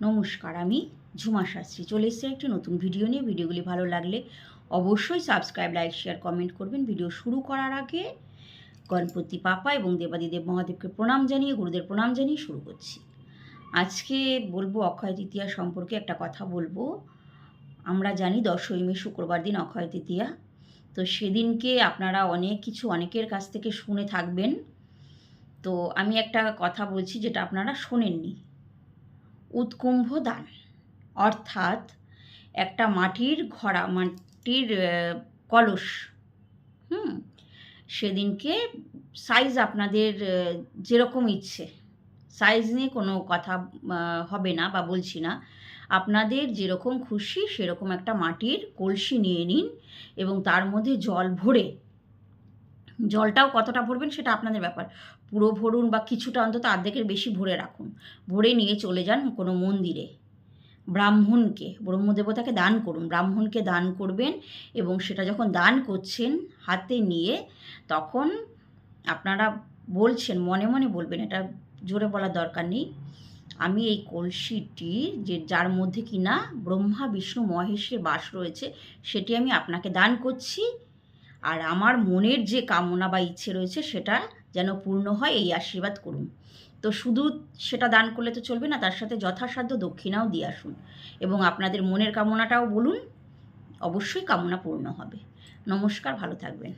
নমস্কার, আমি ঝুমা শাস্ত্রী চলে এসেছি একটি নতুন ভিডিও নিয়ে। ভিডিওগুলি ভালো লাগলে অবশ্যই সাবস্ক্রাইব, লাইক, শেয়ার, কমেন্ট করবেন। ভিডিও শুরু করার আগে গণপতি বাপ্পা এবং দেবাদিদেব মহাদেবকে প্রণাম জানিয়ে, গুরুদের প্রণাম জানিয়ে শুরু করছি। আজকে বলবো অক্ষয় তৃতীয়া সম্পর্কে একটা কথা বলবো। আমরা জানি 10ই মে শুক্রবার দিন অক্ষয় তৃতীয়া। তো সেদিনকে আপনারা অনেক কিছু অনেকের কাছ থেকে শুনে থাকবেন। তো আমি একটা কথা বলছি যেটা আপনারা শোনেননি। উৎকুম্ভ দান, অর্থাৎ একটা মাটির কলস, সেদিনকে সাইজ আপনাদের যেরকম ইচ্ছে, সাইজ নিয়ে কোনো কথা হবে না বা বলছি না। আপনাদের যেরকম খুশি সেরকম একটা মাটির কলসি নিয়ে নিন এবং তার মধ্যে জল ভরে, জলটাও কতটা ভরবেন সেটা আপনাদের ব্যাপার, পুরো ভরুন বা কিছুটা, অন্তত অর্ধেকের বেশি ভরে রাখুন। ভরে নিয়ে চলে যান কোনো মন্দিরে, ব্রাহ্মণকে, ব্রহ্মদেবতাকে দান করুন, ব্রাহ্মণকে দান করবেন। এবং সেটা যখন দান করছেন হাতে নিয়ে, তখন আপনারা বলছেন, মনে মনে বলবেন, এটা জোরে বলার দরকার নেই, আমি এই কলসিটি যার মধ্যে কিনা ব্রহ্মা বিষ্ণু মহেশের বাস রয়েছে সেটি আমি আপনাকে দান করছি, আর আমার মনের যে কামনা বা ইচ্ছে রয়েছে সেটা যেন পূর্ণ হয়, এই আশীর্বাদ করুন। তো শুধু সেটা দান করলে তো চলবে না, তার সাথে যথাসাধ্য দক্ষিণাও দিয়ে আসুন এবং আপনাদের মনের কামনাটাও বলুন, অবশ্যই কামনা পূর্ণ হবে। নমস্কার, ভালো থাকবেন।